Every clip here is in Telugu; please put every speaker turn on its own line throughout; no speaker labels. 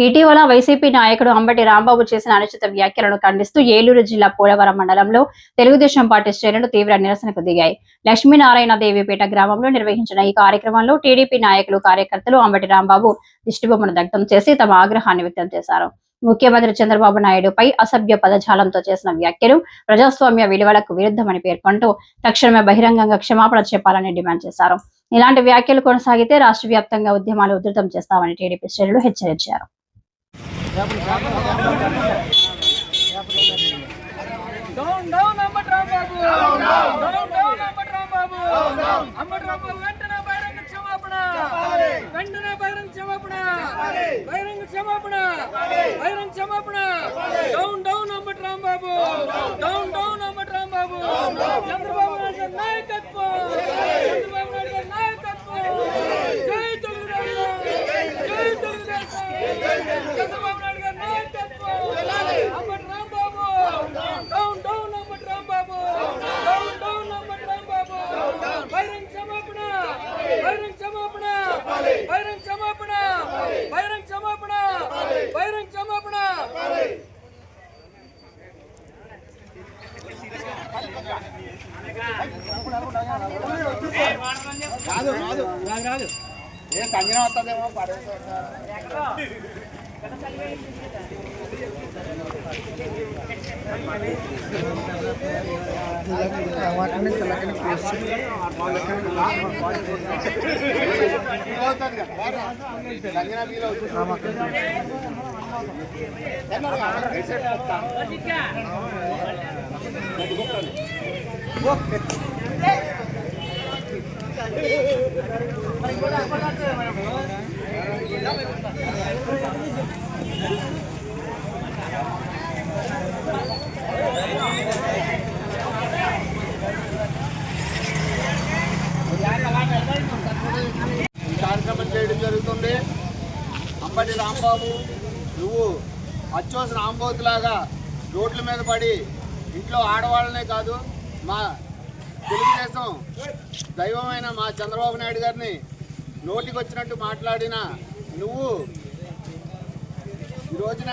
ఇటీవల వైసీపీ నాయకుడు అంబటి రాంబాబు చేసిన అనుచిత వ్యాఖ్యలను ఖండిస్తూ ఏలూరు జిల్లా పోలవరం మండలంలో తెలుగుదేశం పార్టీ శ్రేణులు తీవ్ర నిరసనకు దిగాయి. లక్ష్మీనారాయణ దేవిపేట గ్రామంలో నిర్వహించిన ఈ కార్యక్రమంలో టీడీపీ నాయకులు, కార్యకర్తలు అంబటి రాంబాబు దిష్టిబొమ్మను దగ్ధం చేసి తమ ఆగ్రహాన్ని వ్యక్తం చేశారు. ముఖ్యమంత్రి చంద్రబాబు నాయుడుపై అసభ్య పదజాలంతో చేసిన వ్యాఖ్యలు ప్రజాస్వామ్య విలువలకు విరుద్ధమని పేర్కొంటూ తక్షణమే బహిరంగంగా క్షమాపణ చెప్పాలని డిమాండ్ చేశారు. ఇలాంటి వ్యాఖ్యలు కొనసాగితే రాష్ట్ర వ్యాప్తంగా ఉద్యమాలు ఉధృతం చేస్తామని టీడీపీ శ్రేణులు హెచ్చరించారు.
కార్యక్రమం చేయడం జరుగుతుంది. అంబటి రాంబాబు, నువ్వు అచ్చోసిన రాంబోతులాగా రోడ్ల మీద పడి ఇంట్లో ఆడవాళ్ళనే కాదు, మా తెలుగుదేశం దైవమైన మా చంద్రబాబు నాయుడు గారిని నోటికి వచ్చినట్టు మాట్లాడిన నువ్వు ఈ రోజున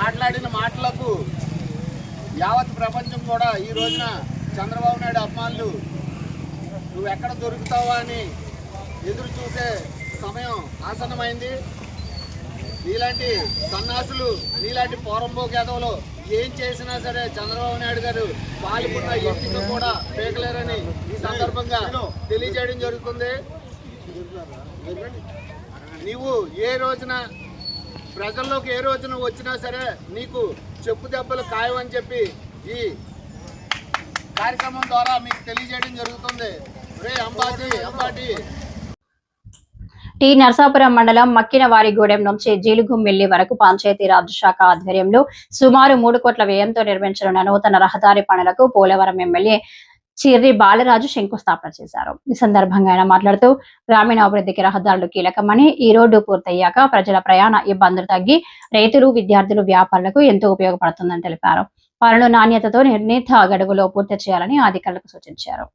మాట్లాడిన మాటలకు యావత్ ప్రపంచం కూడా ఈ రోజున చంద్రబాబు నాయుడు అభిమానులు నువ్వు ఎక్కడ దొరుకుతావా అని ఎదురు చూసే సమయం ఆసన్నమైంది. నీలాంటి సన్నాసులు, నీలాంటి పోరంబోకేదవులు ఏం చేసినా సరే చంద్రబాబు నాయుడు గారు పాల్గొన్న ఎంపిక కూడా పేకలేరని ఈ సందర్భంగా తెలియజేయడం జరుగుతుంది. నీవు ఏ రోజున ప్రజల్లోకి ఏ రోజున వచ్చినా సరే నీకు చెప్పు దెబ్బలు ఖాయమని చెప్పి ఈ కార్యక్రమం ద్వారా మీకు తెలియజేయడం జరుగుతుంది. రే అంబాటి
టి నరసాపురం మండలం మక్కినవారిగూడెం నుంచి జీలుగుమ్మిల్లి వరకు పంచాయతీరాజ్ శాఖ ఆధ్వర్యంలో సుమారు 3 కోట్ల వ్యయంతో నిర్మించనున్న నూతన రహదారి పనులకు పోలవరం ఎమ్మెల్యే చిర్రి బాలరాజు శంకుస్థాపన చేశారు. ఈ సందర్భంగా ఆయన మాట్లాడుతూ గ్రామీణాభివృద్ధికి రహదారులు కీలకమని, ఈ రోడ్డు పూర్తయ్యాక ప్రజల ప్రయాణ ఇబ్బందులు తగ్గి రైతులు, విద్యార్థులు, వ్యాపారులకు ఎంతో ఉపయోగపడుతుందని తెలిపారు. పనులు నాణ్యతతో నిర్ణీత గడువులో పూర్తి చేయాలని అధికారులకు సూచించారు.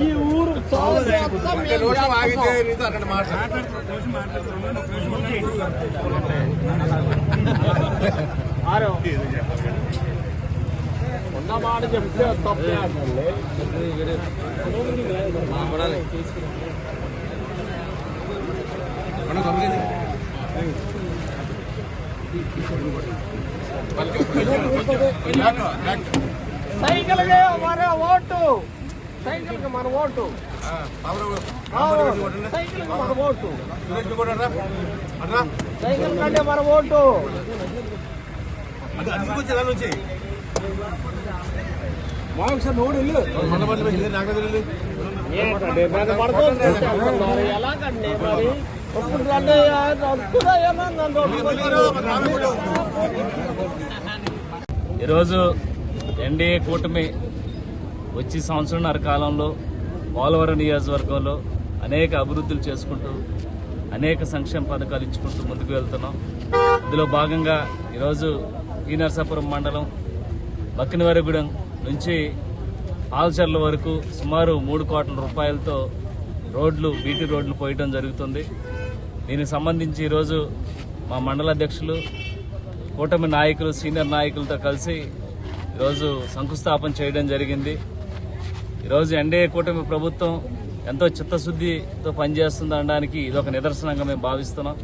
ఈ ఊరు ఉన్నమాట చెప్తే తప్పే సైకిల్ మన ఓటు, సైకిల్ మన ఓటు, సైకిల్ మన ఓటు.
మన ఓటు ఒకసారి నోడు ఎలాగండి మరి
ఈరోజు ఎన్డీఏ కూటమి వచ్చి సంవత్సరంన్నర కాలంలో పోలవరం నియోజకవర్గంలో అనేక అభివృద్ధులు చేసుకుంటూ అనేక సంక్షేమ పథకాలు ఇచ్చుకుంటూ ముందుకు వెళ్తున్నాం. ఇందులో భాగంగా ఈరోజు ఈ నరసాపురం మండలం బక్కినవరగూడెం నుంచి ఆల్చర్ల వరకు సుమారు 3 కోట్ల రూపాయలతో బీటీ రోడ్లు పోయటం జరుగుతుంది. దీనికి సంబంధించి ఈరోజు మా మండల అధ్యక్షులు కూటమి నాయకులు సీనియర్ నాయకులతో కలిసి ఈరోజు శంకుస్థాపన చేయడం జరిగింది. ఈరోజు ఎన్డీఏ కూటమి ప్రభుత్వం ఎంతో చిత్తశుద్ధితో పనిచేస్తుంది అనడానికి ఇదొక నిదర్శనంగా మేము భావిస్తున్నాం.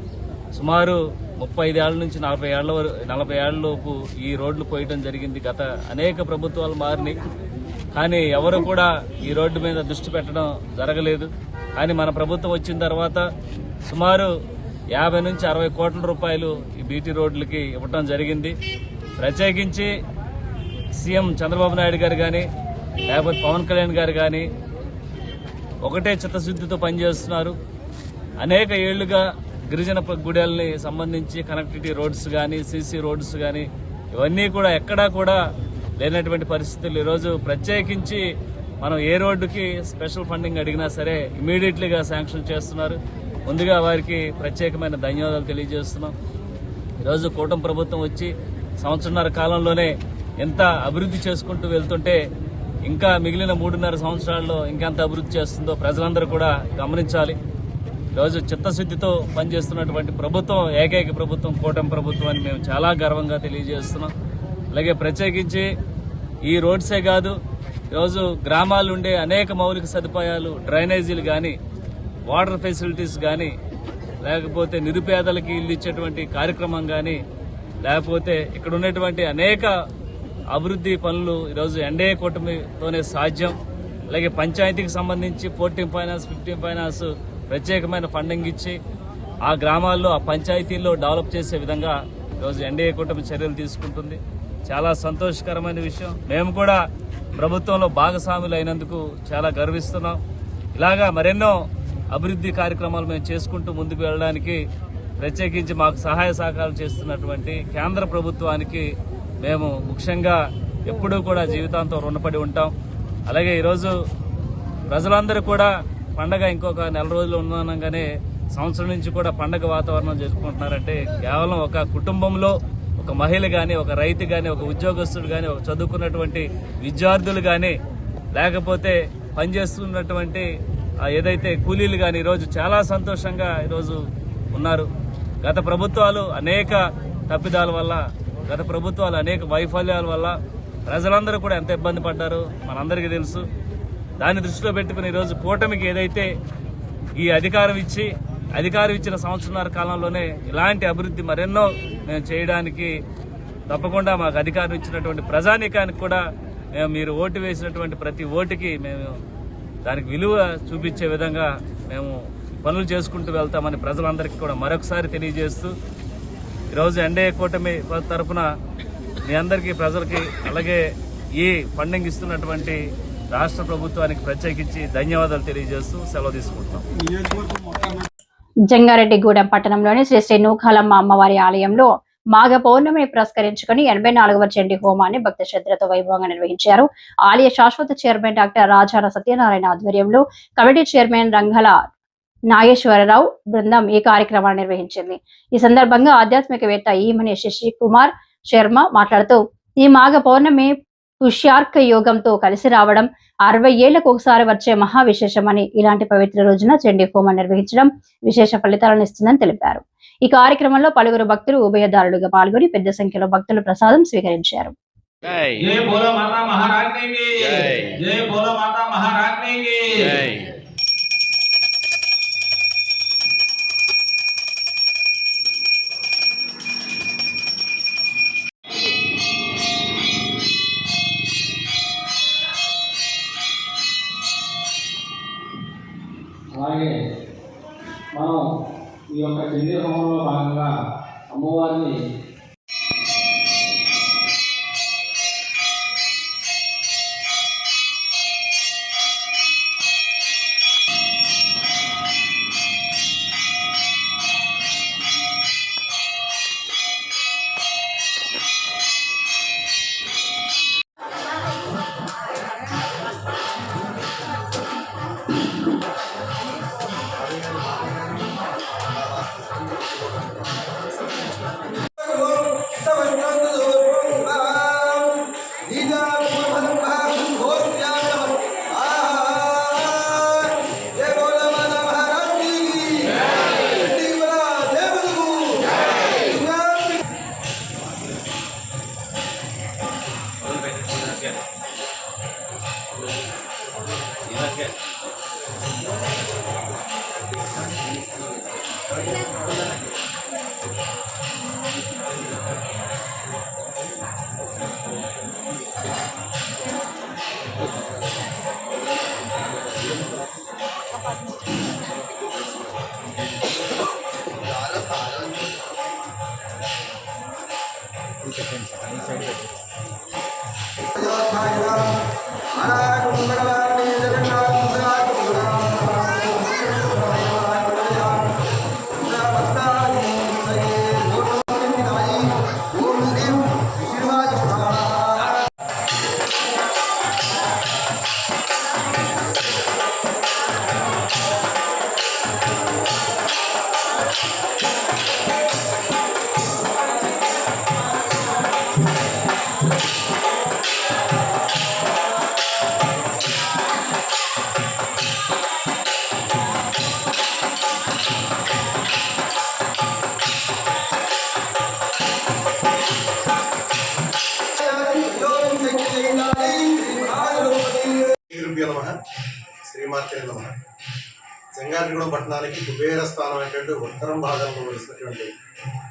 సుమారు 35 ఏళ్ల నుంచి 40 ఏళ్ల లోపు ఈ రోడ్లు పోయటం జరిగింది. గత అనేక ప్రభుత్వాలు మారినాయి, కానీ ఎవరు కూడా ఈ రోడ్డు మీద దృష్టి పెట్టడం జరగలేదు. కానీ మన ప్రభుత్వం వచ్చిన తర్వాత సుమారు 50 నుంచి 60 కోట్ల రూపాయలు ఈ బీటీ రోడ్లకి ఇవ్వటం జరిగింది. ప్రత్యేకించి సీఎం చంద్రబాబు నాయుడు గారు కానీ లేకపోతే పవన్ కళ్యాణ్ గారు కానీ ఒకటే చిత్తశుద్ధితో పనిచేస్తున్నారు. అనేక ఏళ్లుగా గిరిజన గుడెల్ని సంబంధించి కనెక్టివిటీ రోడ్స్ కానీ సీసీ రోడ్స్ కానీ ఇవన్నీ కూడా ఎక్కడా కూడా లేనటువంటి పరిస్థితులు. ఈరోజు ప్రత్యేకించి మనం ఏ రోడ్డుకి స్పెషల్ ఫండింగ్ అడిగినా సరే ఇమీడియట్లీగా శాంక్షన్ చేస్తున్నారు. ముందుగా వారికి ప్రత్యేకమైన ధన్యవాదాలు తెలియజేస్తున్నాం. ఈరోజు కూటమి ప్రభుత్వం వచ్చి సంవత్సరన్నర కాలంలోనే ఎంత అభివృద్ధి చేసుకుంటూ వెళ్తుంటే ఇంకా మిగిలిన 3.5 సంవత్సరాల్లో ఇంకెంత అభివృద్ధి చేస్తుందో ప్రజలందరూ కూడా గమనించాలి. ఈరోజు చిత్తశుద్ధితో పనిచేస్తున్నటువంటి ప్రభుత్వం ఏకైక ప్రభుత్వం కూటమి ప్రభుత్వం అని మేము చాలా గర్వంగా తెలియజేస్తున్నాం. అలాగే ప్రత్యేకించి ఈ రోడ్సే కాదు, ఈరోజు గ్రామాలు ఉండే అనేక మౌలిక సదుపాయాలు, డ్రైనేజీలు కానీ, వాటర్ ఫెసిలిటీస్ కానీ, లేకపోతే నిరుపేదలకి ఇల్లు ఇచ్చేటువంటి కార్యక్రమం కానీ, లేకపోతే ఇక్కడ ఉన్నటువంటి అనేక అభివృద్ధి పనులు ఈరోజు ఎన్డీఏ కూటమితోనే సాధ్యం. అలాగే పంచాయతీకి సంబంధించి 14 ఫైనాన్స్ 15 ఫైనాన్స్ ప్రత్యేకమైన ఫండింగ్ ఇచ్చి ఆ గ్రామాల్లో ఆ పంచాయతీల్లో డెవలప్ చేసే విధంగా ఈరోజు ఎన్డీఏ కూటమి చర్యలు తీసుకుంటుంది. చాలా సంతోషకరమైన విషయం. మేము కూడా ప్రభుత్వంలో భాగస్వాములు అయినందుకు చాలా గర్విస్తున్నాం. ఇలాగా మరెన్నో అభివృద్ధి కార్యక్రమాలు మేము చేసుకుంటూ ముందుకు వెళ్ళడానికి ప్రత్యేకించి మాకు సహాయ సహకారాలు చేస్తున్నటువంటి కేంద్ర ప్రభుత్వానికి మేము ముఖ్యంగా ఎప్పుడూ కూడా జీవితాంతం రుణపడి ఉంటాం. అలాగే ఈరోజు ప్రజలందరూ కూడా పండగ ఇంకొక 4 రోజులు ఉండగానే సంవత్సరం నుంచి కూడా పండగ వాతావరణం జరుపుకుంటున్నారంటే కేవలం ఒక కుటుంబంలో ఒక మహిళ కానీ, ఒక రైతు కానీ, ఒక ఉద్యోగస్తుడు కానీ, ఒక చదువుకున్నటువంటి విద్యార్థులు కానీ, లేకపోతే పనిచేస్తున్నటువంటి ఏదైతే కూలీలు కానీ ఈరోజు చాలా సంతోషంగా ఈరోజు ఉన్నారు. గత ప్రభుత్వాలు అనేక తప్పిదాల వల్ల, గత ప్రభుత్వాలు అనేక వైఫల్యాల వల్ల ప్రజలందరూ కూడా ఎంత ఇబ్బంది పడ్డారో మనందరికీ తెలుసు. దాన్ని దృష్టిలో పెట్టుకుని ఈరోజు కూటమికి ఏదైతే ఈ అధికారం ఇచ్చిన సంవత్సరాల కాలంలోనే ఇలాంటి అభివృద్ధి మరెన్నో మేము చేయడానికి తప్పకుండా మాకు అధికారం ఇచ్చినటువంటి ప్రజానీకానికి కూడా మీరు ఓటు వేసినటువంటి ప్రతి ఓటుకి మేము దానికి విలువ చూపించే విధంగా మేము పనులు చేసుకుంటూ వెళ్తామని ప్రజలందరికీ కూడా మరొకసారి తెలియజేస్తూ ఈరోజు ఎన్డీఏ కూటమి తరఫున మీ అందరికీ, ప్రజలకి, అలాగే ఈ ఫండింగ్ ఇస్తున్నటువంటి రాష్ట్ర ప్రభుత్వానికి ప్రత్యేకించి ధన్యవాదాలు తెలియజేస్తూ సెలవు తీసుకుంటాం.
జంగారెడ్డిగూడెం పట్టణంలోని శ్రీ శ్రీ నూకాలమ్మ అమ్మవారి ఆలయంలో మాఘ పౌర్ణమిని పురస్కరించుకుని 84వ చండీ హోమాన్ని భక్తి శ్రద్ధలతో వైభవంగా నిర్వహించారు. ఆలయ శాశ్వత చైర్మన్ డాక్టర్ రాజాల సత్యనారాయణ ఆధ్వర్యంలో కమిటీ చైర్మన్ రంగల నాగేశ్వరరావు బృందం ఈ కార్యక్రమాన్ని నిర్వహించింది. ఈ సందర్భంగా ఆధ్యాత్మికవేత్త ఈమని శశి కుమార్ శర్మ మాట్లాడుతూ ఈ మాఘ పౌర్ణమి పుష్యార్క యోగంతో కలిసి రావడం 60 ఏళ్లకు ఒకసారి వచ్చే మహా విశేషమని, ఇలాంటి పవిత్ర రోజున చండీ హోమం నిర్వహించడం విశేష ఫలితాలను ఇస్తుందని తెలిపారు. ఈ కార్యక్రమంలో పలువురు భక్తులు ఉభయదారులుగా పాల్గొని పెద్ద సంఖ్యలో భక్తులు ప్రసాదం స్వీకరించారు.
అలాగే మనం ఈ యొక్క చండీ హోమంలో భాగంగా శ్రీమాత్రే నమః. జంగారెడ్డిగూడెం పట్టణానికి కుబేర స్థానం అనేటువంటి ఉత్తరం భాగంలో వెలిసినటువంటి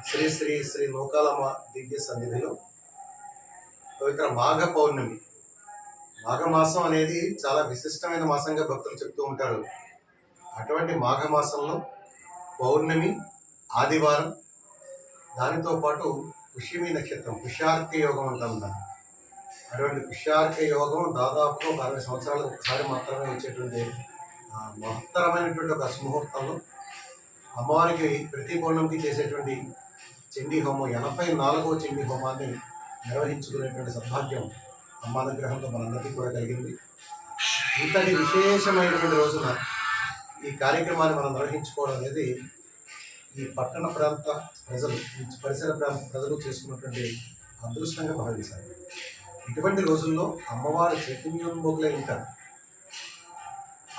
శ్రీ శ్రీ శ్రీ నూకాలమ్మ దివ్య సన్నిధిలో పవిత్ర మాఘ పౌర్ణమి. మాఘమాసం అనేది చాలా విశిష్టమైన మాసంగా భక్తులు చెప్తూ ఉంటారు. అటువంటి మాఘమాసంలో పౌర్ణమి ఆదివారం, దానితో పాటు పుష్యమి నక్షత్రం, పుష్యార్క యోగం అంటాం దాన్ని. అటువంటి పుష్యార్క యోగం దాదాపుగా 60 సంవత్సరాలకు ఒకసారి మాత్రమే వచ్చేటువంటి మహత్తరమైనటువంటి ఒక సుముహూర్తంలో అమ్మవారికి ప్రతి పౌర్ణమికి చేసేటువంటి చండీ హోమం, 84వ చండీ హోమాన్ని నిర్వహించుకునేటువంటి సద్భాగ్యం అమ్మ అనుగ్రహంతో మనందరికీ కూడా కలిగింది. ఇంతటి విశేషమైనటువంటి రోజున ఈ కార్యక్రమాన్ని మనం నిర్వహించుకోవడం అనేది ఈ పట్టణ ప్రాంత ప్రజలు, పరిసర ప్రాంత ప్రజలు చేసుకున్నటువంటి అదృష్టంగా భావించాలి. ఇటువంటి రోజుల్లో అమ్మవారి చైతన్యోన్ముఖులై ఉంటారు.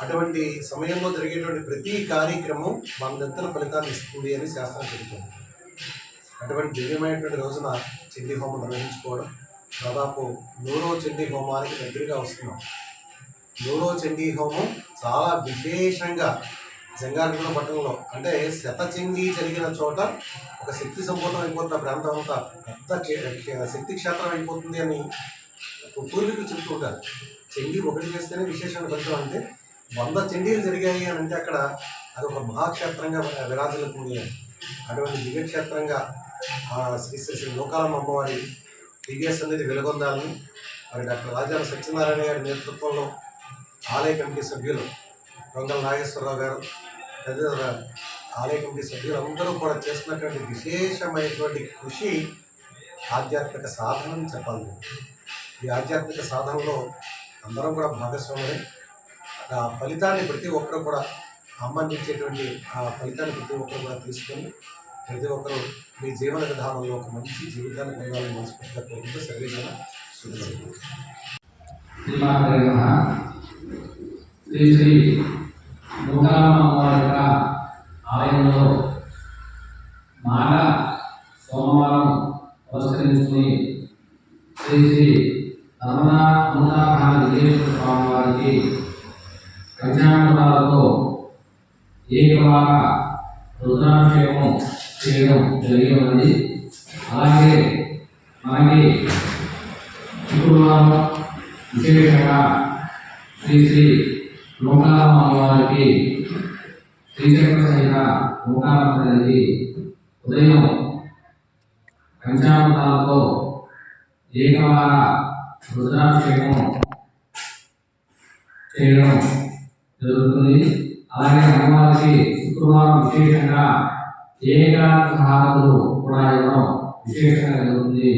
అటువంటి సమయంలో జరిగేటువంటి ప్రతి కార్యక్రమం మనందరితో ఫలితాన్ని ఇస్తుంది అని శాస్త్రం చెబుతుంది. అటువంటి దివ్యమైనటువంటి రోజున చండీ హోమం నిర్వహించుకోవడం, దాదాపు 100వ చండీ హోమానికి దగ్గరగా వస్తున్నాం. 100వ చండీ హోమం చాలా విశేషంగా జంగారెడ్డిగూడెం పట్టణంలో, అంటే శతచండీ జరిగిన చోట ఒక శక్తి సంపూర్ణం అయిపోతున్న ప్రాంతం అంతా పెద్ద శక్తి క్షేత్రం అయిపోతుంది అని పూర్వీకులు చెప్తూ ఉంటారు. చండీ ఒకటి చేస్తేనే విశేషమైన ఫలితం. అంటే 100 చండీలు జరిగాయి అని అంటే అక్కడ అదొక మహాక్షేత్రంగా విరాజిల్లుతుంది అని. అటువంటి దివ్యక్షేత్రంగా శ్రీ శ్రీ శ్రీ నూకాలమ్మ అమ్మవారి దివ్య సన్నిధి వెలుగొందాలని మరి డాక్టర్ రాజాల సత్యనారాయణ గారి నేతృత్వంలో ఆలయ కమిటీ సభ్యులు దొంగల నాగేశ్వరరావు గారు, తదితర ఆలయ కమిటీ సభ్యులు అందరూ కూడా చేస్తున్నటువంటి విశేషమైనటువంటి కృషి ఆధ్యాత్మిక సాధన అని చెప్పాలి. ఈ ఆధ్యాత్మిక సాధనలో అందరం కూడా భాగస్వాములే. ఆ ఫలితాన్ని ప్రతి ఒక్కరు కూడా అందించేటువంటి ఆ ఫలితాన్ని ప్రతి ఒక్కరు కూడా తీసుకొని ప్రతి ఒక్కరు మీ జీవన విధానంలో ఒక మంచి జీవితాన్ని పొందాలని మనస్ఫూర్తిగా కోరుకుంటూ సర్వేజన శుభ్రం.
శ్రీ శ్రీ నూకాలమ్మ అమ్మవారి యొక్క ఆలయంలో మాఘ సోమవారం పురస్కరించుకుని శ్రీ శ్రీ అమృతాభాన విజయేశ్వర స్వామి వారికి పంచామృతాలతో ఏకవార రుద్రాభిషేకం చేయడం జరిగి ఉన్నది. అలాగే మనకి శుక్రవారం విశేషంగా శ్రీ శ్రీ నూకాలమ్మ అమ్మవారికి శ్రీచక్ర సహిత నూకాలమ్మ తల్లి ఉదయం పంచామృతాలతో ఏకవార రుద్రాభిషేకం చేయడం జరుగుతుంది. అలాగే అమ్మవారికి శుక్రవారం విశేషంగా ఏకాదశ హారతులు కూడా ఇవ్వడం విశేషంగా జరుగుతుంది.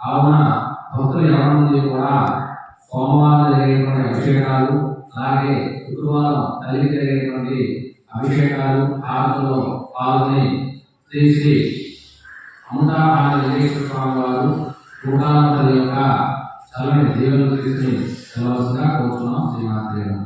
కావున భక్తులు ఎవరి కూడా సోమవారం జరిగేటువంటి అభిషేకాలు, అలాగే శుక్రవారం తల్లికి జరిగేటువంటి అభిషేకాలు, హారతుల్లో పాల్గొని శ్రీ శ్రీ అమృతాభాన విజయేశ్వర స్వామి వారు నూకాలమ్మ తల్లి యొక్క చల్లని దీవెనలు తీసుకుని వెళ్ళవలసిందిగా కోరుతున్నాం శ్రీమాత్రి గారు.